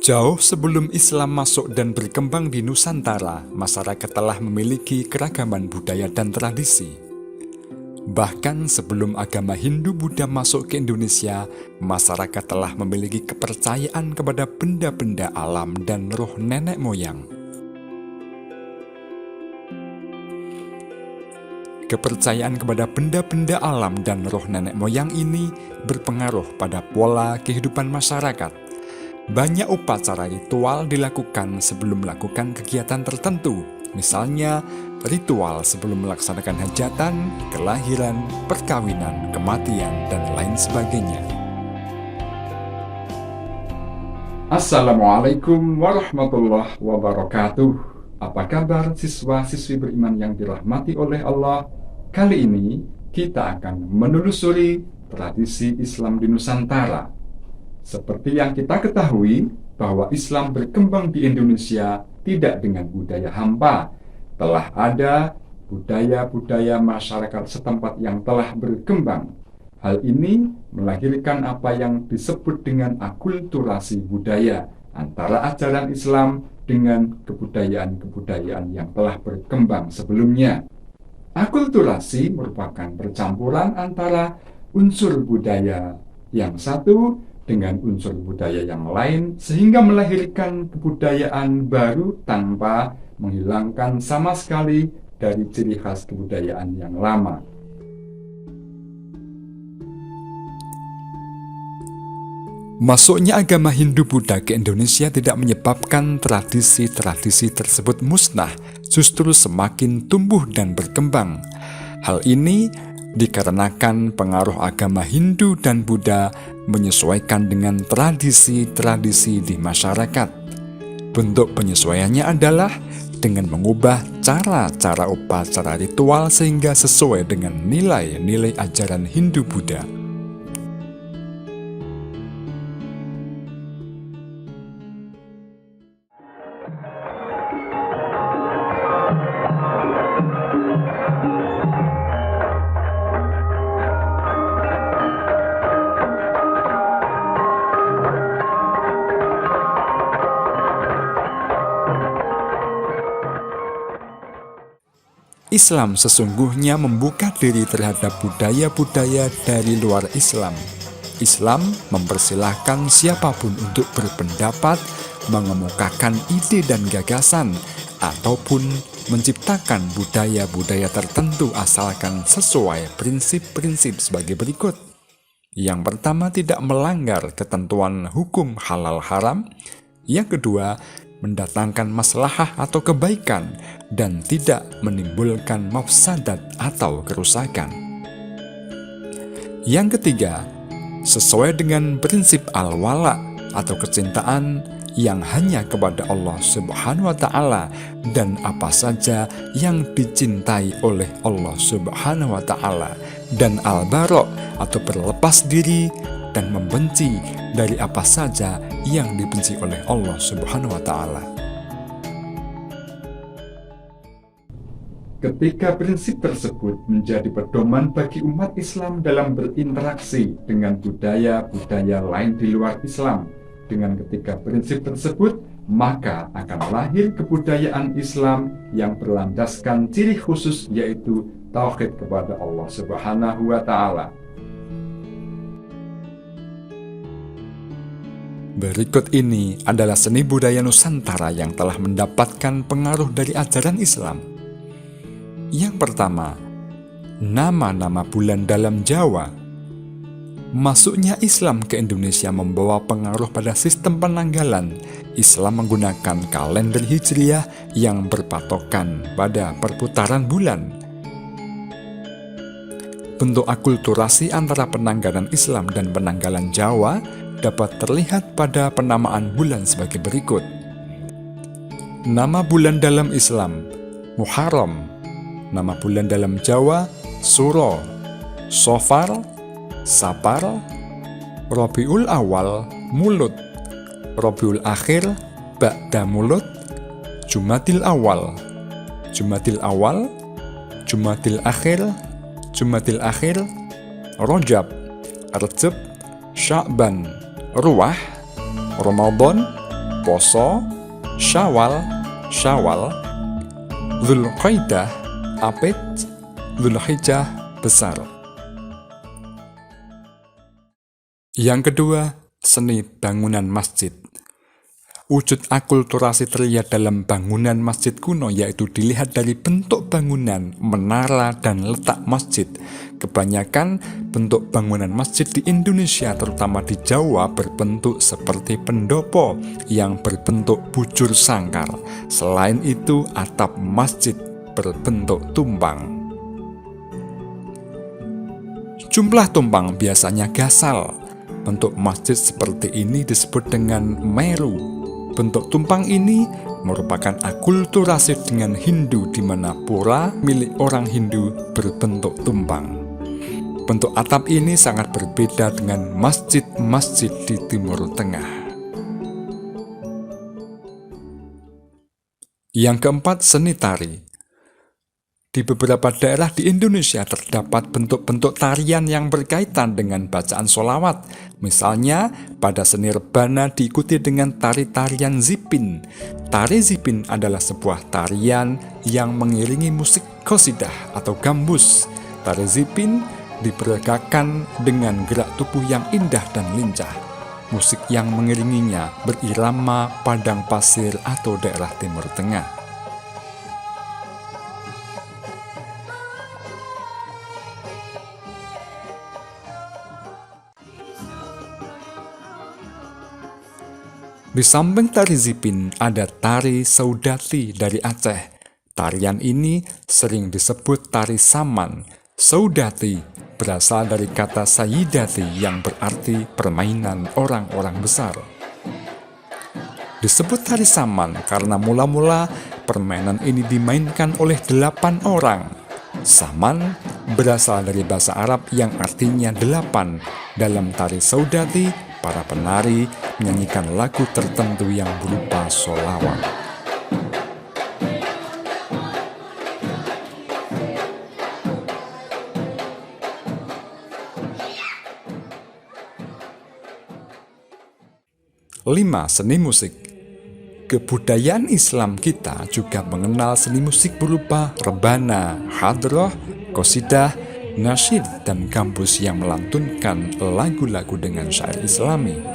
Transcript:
Jauh sebelum Islam masuk dan berkembang di Nusantara, masyarakat telah memiliki keragaman budaya dan tradisi. Bahkan sebelum agama Hindu-Buddha masuk ke Indonesia, masyarakat telah memiliki kepercayaan kepada benda-benda alam dan roh nenek moyang. Kepercayaan kepada benda-benda alam dan roh nenek moyang ini berpengaruh pada pola kehidupan masyarakat. Banyak upacara ritual dilakukan sebelum melakukan kegiatan tertentu, misalnya ritual sebelum melaksanakan hajatan, kelahiran, perkawinan, kematian, dan lain sebagainya. Assalamualaikum warahmatullahi wabarakatuh. Apa kabar siswa-siswi beriman yang dirahmati oleh Allah? Kali ini kita akan menelusuri tradisi Islam di Nusantara. Seperti yang kita ketahui bahwa Islam berkembang di Indonesia tidak dengan budaya hampa. Telah ada budaya-budaya masyarakat setempat yang telah berkembang. Hal ini melahirkan apa yang disebut dengan akulturasi budaya antara ajaran Islam dengan kebudayaan-kebudayaan yang telah berkembang sebelumnya. Akulturasi merupakan percampuran antara unsur budaya yang satu dengan unsur budaya yang lain sehingga melahirkan kebudayaan baru tanpa menghilangkan sama sekali dari ciri khas kebudayaan yang lama. Masuknya agama Hindu-Buddha ke Indonesia tidak menyebabkan tradisi-tradisi tersebut musnah, justru semakin tumbuh dan berkembang. Hal ini dikarenakan pengaruh agama Hindu dan Buddha menyesuaikan dengan tradisi-tradisi di masyarakat. Bentuk penyesuaiannya adalah dengan mengubah cara-cara upacara ritual sehingga sesuai dengan nilai-nilai ajaran Hindu-Buddha. Islam sesungguhnya membuka diri terhadap budaya-budaya dari luar Islam. Islam mempersilahkan siapapun untuk berpendapat, mengemukakan ide dan gagasan, ataupun menciptakan budaya-budaya tertentu asalkan sesuai prinsip-prinsip sebagai berikut. Yang pertama, tidak melanggar ketentuan hukum halal haram. Yang kedua, mendatangkan maslahah atau kebaikan dan tidak menimbulkan mafsadat atau kerusakan. Yang ketiga, sesuai dengan prinsip al-wala atau kecintaan yang hanya kepada Allah Subhanahu wa Ta'ala dan apa saja yang dicintai oleh Allah Subhanahu wa Ta'ala, dan al-bara atau berlepas diri dan membenci dari apa saja yang dibenci oleh Allah Subhanahu wa Ta'ala. Ketika prinsip tersebut menjadi pedoman bagi umat Islam dalam berinteraksi dengan budaya-budaya lain di luar Islam, dengan ketiga prinsip tersebut, maka akan lahir kebudayaan Islam yang berlandaskan ciri khusus, yaitu tauhid kepada Allah Subhanahu wa Ta'ala. Berikut ini adalah seni budaya Nusantara yang telah mendapatkan pengaruh dari ajaran Islam. Yang pertama, nama-nama bulan dalam Jawa. Masuknya Islam ke Indonesia membawa pengaruh pada sistem penanggalan. Islam menggunakan kalender Hijriah yang berpatokan pada perputaran bulan. Bentuk akulturasi antara penanggalan Islam dan penanggalan Jawa dapat terlihat pada penamaan bulan sebagai berikut. Nama bulan dalam Islam, Muharram. Nama bulan dalam Jawa, Suro, Sofar, Sapar, Rabiul Awal, Mulut, Rabiul Akhir, Ba'da Mulut, Jumadil Awal, Jumadil Awal, Jumadil Akhir, Jumadil Akhir, Rajab, Rejab, Sya'ban, Ruwah, Ramadan, Poso, Syawal, Dzulqa'dah, Apit, Dzulhijjah, Besar. Yang kedua, seni bangunan masjid. Wujud akulturasi terlihat dalam bangunan masjid kuno, yaitu dilihat dari bentuk bangunan, menara, dan letak masjid. Kebanyakan bentuk bangunan masjid di Indonesia, terutama di Jawa, berbentuk seperti pendopo yang berbentuk bujur sangkar. Selain itu, atap masjid berbentuk tumpang. Jumlah tumpang biasanya gasal. Bentuk masjid seperti ini disebut dengan meru. Bentuk tumpang ini merupakan akulturasi dengan Hindu, di mana pura milik orang Hindu berbentuk tumpang. Bentuk atap ini sangat berbeda dengan masjid-masjid di Timur Tengah. Yang keempat, seni tari. Di beberapa daerah di Indonesia terdapat bentuk-bentuk tarian yang berkaitan dengan bacaan sholawat. Misalnya, pada seni rebana diikuti dengan tari-tarian zipin. Tari zipin adalah sebuah tarian yang mengiringi musik qasidah atau gambus. Tari zipin diperagakan dengan gerak tubuh yang indah dan lincah. Musik yang mengiringinya berirama padang pasir atau daerah Timur Tengah. Di samping tari zipin, ada tari saudati dari Aceh. Tarian ini sering disebut tari saman. Saudati berasal dari kata sayidati yang berarti permainan orang-orang besar. Disebut tari saman karena mula-mula permainan ini dimainkan oleh 8 orang. Saman berasal dari bahasa Arab yang artinya 8. Dalam tari saudati, para penari menyanyikan lagu tertentu yang berupa sholawat. Lima, seni musik. Kebudayaan Islam kita juga mengenal seni musik berupa rebana, hadroh, qasidah, nasyid, dan gambus yang melantunkan lagu-lagu dengan syair Islami.